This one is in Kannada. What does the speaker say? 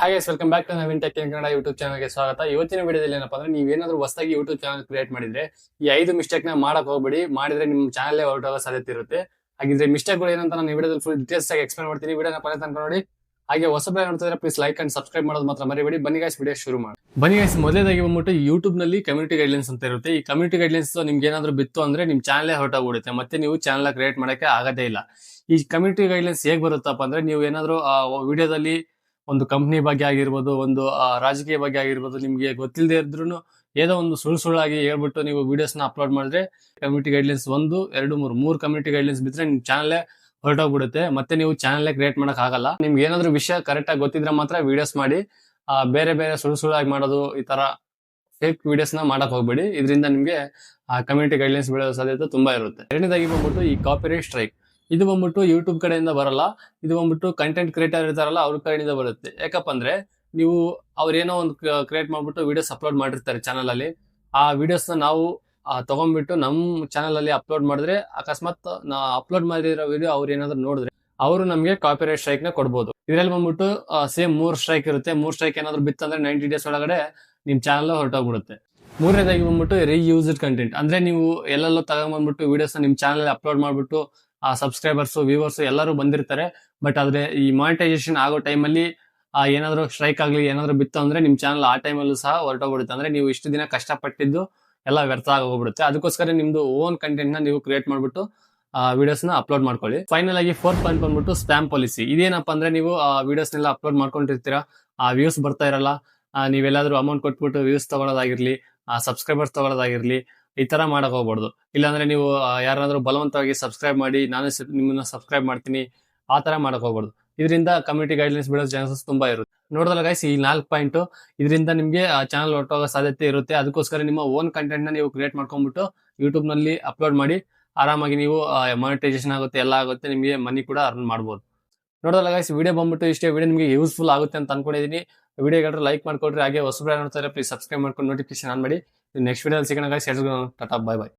ಹಾಗೆ welcome back to Naveen tech in Kannada YouTube ಚಾನಲ್ಗೆ ಸ್ವಾಗತ. ಇವತ್ತಿನ ವಿಡಿಯೋದಲ್ಲಿ ಏನಪ್ಪಾ ಅಂದ್ರೆ ನೀವೇನಾದ್ರೂ ಹೊಸದಾಗಿ ಯೂಟ್ಯೂಬ್ ಚಾನಲ್ ಕ್ರಿಯೇಟ್ ಮಾಡಿದ್ರೆ ಈ 5 ಮಿಸ್ಟೇಕ್ ನ ಮಾಡಕ್ ಹೋಗ್ಬೇಡಿ. ಮಾಡಿದ್ರೆ ನಿಮ್ ಚಾನಲ್ ಹೊರಟೋಗೋ ಸಾಧ್ಯತೆ ಇರುತ್ತೆ. ಹಾಗಿದ್ರೆ ಮಿಸ್ಟೇಕ್ ಗಳು ಏನಂತ ನಾನು ವಿಡಿಯೋದಲ್ಲಿ ಫುಲ್ ಡೀಟೇಲ್ಸ್ ಆಗಿ ಎಕ್ಸ್ಪ್ಲೇನ್ ಮಾಡ್ತೀನಿ. ವಿಡಿಯೋನ ಕೊನೆ ತನಕ ನೋಡಿ. ಹಾಗೆ ಹೊಸಬರಾಗಿ ನೋಡ್ತಿದ್ರೆ ಪ್ಲೀಸ್ ಲೈಕ್ ಅಂಡ್ ಸಬ್ಸ್ಕ್ರೈಬ್ ಮಾಡೋದು ಮಾತ್ರ ಮರಿಬೇಡಿ. ಬನ್ನಿ ಗೈಸ್ ವಿಡಿಯೋ ಶುರು ಮಾಡಿ. ಬನ್ನಿ ಗೈಸ್, ಮೊದಲೇದಾಗಿ ಬಂದ್ಬಿಟ್ಟು ಯೂಟ್ಯೂಬ್ ನಲ್ಲಿ ಕಮ್ಯುನಿಟಿ ಗೈಡ್ಲೈನ್ಸ್ ಅಂತ ಇರುತ್ತೆ. ಈ ಕಮ್ಯುನಿಟಿ ಗೈಡ್ಲೈನ್ಸ್ ನಿಮ್ಗೆ ಏನಾದ್ರು ಬಿತ್ತು ಅಂದ್ರೆ ನಿಮ್ ಚಾನಲ್ ಹೊರಟೋಗ್ಬಿಡುತ್ತೆ, ಮತ್ತೆ ನೀವು ಚಾನಲ್ ಕ್ರಿಯೇಟ್ ಮಾಡಕ್ಕೆ ಆಗದೇ ಇಲ್ಲ. ಈ ಕಮ್ಯುನಿಟಿ ಗೈಡ್ಲೈನ್ಸ್ ಹೇಗ್ ಬರುತ್ತಪ್ಪ ಅಂದ್ರೆ, ನೀವು ಏನಾದ್ರು ವಿಡಿಯೋದಲ್ಲಿ ಒಂದು ಕಂಪ್ನಿ ಬಗ್ಗೆ ಆಗಿರ್ಬೋದು, ಒಂದು ರಾಜಕೀಯ ಬಗ್ಗೆ ಆಗಿರ್ಬೋದು, ನಿಮ್ಗೆ ಗೊತ್ತಿಲ್ಲದೆ ಇದ್ರೂ ಏನೋ ಒಂದು ಸುಳ್ಳಾಗಿ ಹೇಳ್ಬಿಟ್ಟು ನೀವು ವಿಡಿಯೋಸ್ ನ ಅಪ್ಲೋಡ್ ಮಾಡಿದ್ರೆ ಕಮ್ಯುನಿಟಿ ಗೈಡ್ಲೈನ್ಸ್ 1, 2, 3 ಕಮ್ಯುನಿಟಿ ಗೈಡ್ಲೈನ್ಸ್ ಬಿದ್ರೆ ನಿಮ್ ಚಾನಲ್ ಹೊರಟೋಗ್ಬಿಡುತ್ತೆ, ಮತ್ತೆ ನೀವು ಚಾನಲ್ ಕ್ರಿಯೇಟ್ ಮಾಡಕ್ ಆಗಲ್ಲ. ನಿಮ್ಗೆ ಏನಾದ್ರು ವಿಷಯ ಕರೆಕ್ಟ್ ಆಗಿ ಗೊತ್ತಿದ್ರೆ ಮಾತ್ರ ವಿಡಿಯೋಸ್ ಮಾಡಿ. ಬೇರೆ ಬೇರೆ ಸುಳ್ಳಾಗಿ ಮಾಡೋದು, ಈ ತರ ಫೇಕ್ ವಿಡಿಯೋಸ್ ನ ಮಾಡಕ್ ಹೋಗ್ಬೇಡಿ. ಇದರಿಂದ ನಿಮ್ಗೆ ಕಮ್ಯುನಿಟಿ ಗೈಡ್ಲೈನ್ಸ್ ಬೀಳೋ ಸಾಧ್ಯತೆ ತುಂಬಾ ಇರುತ್ತೆ. ಎರಡನೇದಾಗಿ ಬಂದ್ಬಿಟ್ಟು ಈ ಕಾಪಿರೈಟ್ ಸ್ಟ್ರೈಕ್. ಇದು ಬಂದ್ಬಿಟ್ಟು ಯೂಟ್ಯೂಬ್ ಕಡೆಯಿಂದ ಬರಲ್ಲ, ಇದು ಬಂದ್ಬಿಟ್ಟು ಕಂಟೆಂಟ್ ಕ್ರಿಯೇಟರ್ ಇರ್ತಾರಲ್ಲ ಅವ್ರ ಕಡೆಯಿಂದ ಬರುತ್ತೆ. ಯಾಕಪ್ಪ ಅಂದ್ರೆ, ನೀವು ಅವ್ರೇನೋ ಒಂದು ಕ್ರಿಯೇಟ್ ಮಾಡ್ಬಿಟ್ಟು ವಿಡಿಯೋಸ್ ಅಪ್ಲೋಡ್ ಮಾಡಿರ್ತಾರೆ ಚಾನಲ್ ಅಲ್ಲಿ. ಆ ವಿಡಿಯೋಸ್ ನಾವು ತಗೊಂಡ್ಬಿಟ್ಟು ನಮ್ ಚಾನಲ್ ಅಲ್ಲಿ ಅಪ್ಲೋಡ್ ಮಾಡಿದ್ರೆ, ಅಕಸ್ಮಾತ್ ನಾ ಅಪ್ಲೋಡ್ ಮಾಡಿರೋ ವಿಡಿಯೋ ಅವ್ರು ಏನಾದ್ರು ನೋಡಿದ್ರೆ ಅವರು ನಮಗೆ ಕಾಪಿರೈಟ್ ಸ್ಟ್ರೈಕ್ ನ ಕೊಡ್ಬೋದು. ಇದ್ರಲ್ಲಿ ಬಂದ್ಬಿಟ್ಟು ಸೇಮ್ 3 ಸ್ಟ್ರೈಕ್ ಇರುತ್ತೆ. 3 ಸ್ಟ್ರೈಕ್ ಏನಾದ್ರು ಬಿತ್ತಂದ್ರೆ 90 ಡೇಸ್ ಒಳಗಡೆ ನಿಮ್ ಚಾನಲ್ ಹೊರಟೋಗ್ಬಿಡುತ್ತೆ. ಮೂರನೇದಾಗಿ ಬಂದ್ಬಿಟ್ಟು ರೀಯೂಸ್ಡ್ ಕಂಟೆಂಟ್. ಅಂದ್ರೆ ನೀವು ಎಲ್ಲೆಲ್ಲೋ ತಗೊಂಡ್ಬಂದ್ಬಿಟ್ಟು ವಿಡಿಯೋಸ್ ನಿಮ್ ಚಾನಲ್ ಅಪ್ಲೋಡ್ ಮಾಡ್ಬಿಟ್ಟು ಸಬ್ಸ್ಕ್ರೈಬರ್ಸ್, ವ್ಯೂವರ್ಸ್ ಎಲ್ಲರೂ ಬಂದಿರ್ತಾರೆ. ಬಟ್ ಆದ್ರೆ ಈ ಮಾನಿಟೈಸೇಷನ್ ಆಗೋ ಟೈಮಲ್ಲಿ ಏನಾದ್ರು ಸ್ಟ್ರೈಕ್ ಆಗ್ಲಿ ಏನಾದ್ರು ಬಿತ್ತು ಅಂದ್ರೆ ನಿಮ್ ಚಾನಲ್ ಆ ಟೈಮಲ್ಲೂ ಸಹ ಹೊರಟೋಗ್ಬಿಡುತ್ತೆ. ಅಂದ್ರೆ ನೀವು ಇಷ್ಟು ದಿನ ಕಷ್ಟಪಟ್ಟಿದ್ದು ಎಲ್ಲ ವ್ಯರ್ಥ ಆಗೋಗ್ಬಿಡುತ್ತೆ. ಅದಕ್ಕೋಸ್ಕರ ನಿಮ್ದು ಓನ್ ಕಂಟೆಂಟ್ ನ ನೀವು ಕ್ರಿಯೇಟ್ ಮಾಡ್ಬಿಟ್ಟು ವಿಡಿಯೋಸ್ ನ ಅಪ್ಲೋಡ್ ಮಾಡ್ಕೊಳ್ಳಿ. ಫೈನಲ್ ಆಗಿ 4th ಪಾಯಿಂಟ್ ಬಂದ್ಬಿಟ್ಟು ಸ್ಪ್ಯಾಮ್ ಪಾಲಿಸಿ. ಇದೇನಪ್ಪ ಅಂದ್ರೆ, ನೀವು ವಿಡಿಯೋಸ್ ನೆಲ್ಲ ಅಪ್ಲೋಡ್ ಮಾಡ್ಕೊಂಡಿರ್ತೀರಾ, ವ್ಯೂಸ್ ಬರ್ತಾ ಇರಲ್ಲ, ನೀವೆಲ್ಲಾದ್ರೂ ಅಮೌಂಟ್ ಕೊಟ್ಬಿಟ್ಟು ವ್ಯೂಸ್ ತಗೊಳ್ಳೋದಾಗಿರ್ಲಿ, ಸಬ್ಸ್ಕ್ರೈಬರ್ಸ್ ತಗೊಳ್ಳೋದಾಗಿರ್ಲಿ, ಈ ತರ ಮಾಡಕ್ ಹೋಗ್ಬಾರ್ದು. ಇಲ್ಲಾಂದ್ರೆ ನೀವು ಯಾರಾದ್ರೂ ಬಲವಂತವಾಗಿ ಸಬ್ಸ್ಕ್ರೈಬ್ ಮಾಡಿ ನಾನು ನಿಮ್ಮನ್ನ ಸಬ್ಸ್ಕ್ರೈಬ್ ಮಾಡ್ತೀನಿ, ಆ ತರ ಮಾಡಕ್ ಹೋಗ್ಬಾರ್ದು. ಇದರಿಂದ ಕಮ್ಯುನಿಟಿ ಗೈಡ್ಲೈನ್ಸ್ ಬಿಡೋ ಚಾನ್ಸಸ್ ತುಂಬಾ ಇರುತ್ತೆ. ನೋಡೋದಲ್ಲ ಗೈಸ್, ಈ 4 ಪಾಯಿಂಟ್ ಇದರಿಂದ ನಿಮ್ಗೆ ಚಾನಲ್ ಹೊರಟೋಗೋ ಸಾಧ್ಯತೆ ಇರುತ್ತೆ. ಅದಕ್ಕೋಸ್ಕರ ನಿಮ್ಮ ಓನ್ ಕಂಟೆಂಟ್ ನ ನೀವು ಕ್ರಿಯೇಟ್ ಮಾಡ್ಕೊಂಡ್ಬಿಟ್ಟು ಯೂಟ್ಯೂಬ್ ನಲ್ಲಿ ಅಪ್ಲೋಡ್ ಮಾಡಿ. ಆರಾಮಾಗಿ ನೀವು ಮಾನಿಟೈಸೇಷನ್ ಆಗುತ್ತೆ, ಎಲ್ಲ ಆಗುತ್ತೆ, ನಿಮಗೆ ಮನಿ ಕೂಡ ಅರ್ನ್ ಮಾಡ್ಬೋದು. ನೋಡೋದಲ್ಲ ಗೈಸ್, ವಿಡಿಯೋ ಬಂದ್ಬಿಟ್ಟು ಇಷ್ಟೇ. ವಿಡಿಯೋ ನಿಮಗೆ ಯೂಸ್ಫುಲ್ ಆಗುತ್ತೆ ಅಂತ ಅನ್ಕೊಂಡಿದ್ದೀನಿ. ವಿಡಿಯೋಗಾದ್ರೆ ಲೈಕ್ ಮಾಡ್ಕೊಡ್ರಿ. ಹಾಗೆ ಹೊಸಬ್ರು ನೋಡ್ತಾರೆ ಪ್ಲೀಸ್ ಸಬ್ಸ್ಕ್ರೈಬ್ ಮಾಡ್ಕೊಂಡು ನೋಟಿಫಿಕೇಶನ್ ಆನ್ ಮಾಡಿ. ನೆಕ್ಸ್ಟ್ ವಿಡಿಯೋದಲ್ಲಿ ಸಿಗೋಣ ಗೈಸ್. Tata, bye bye.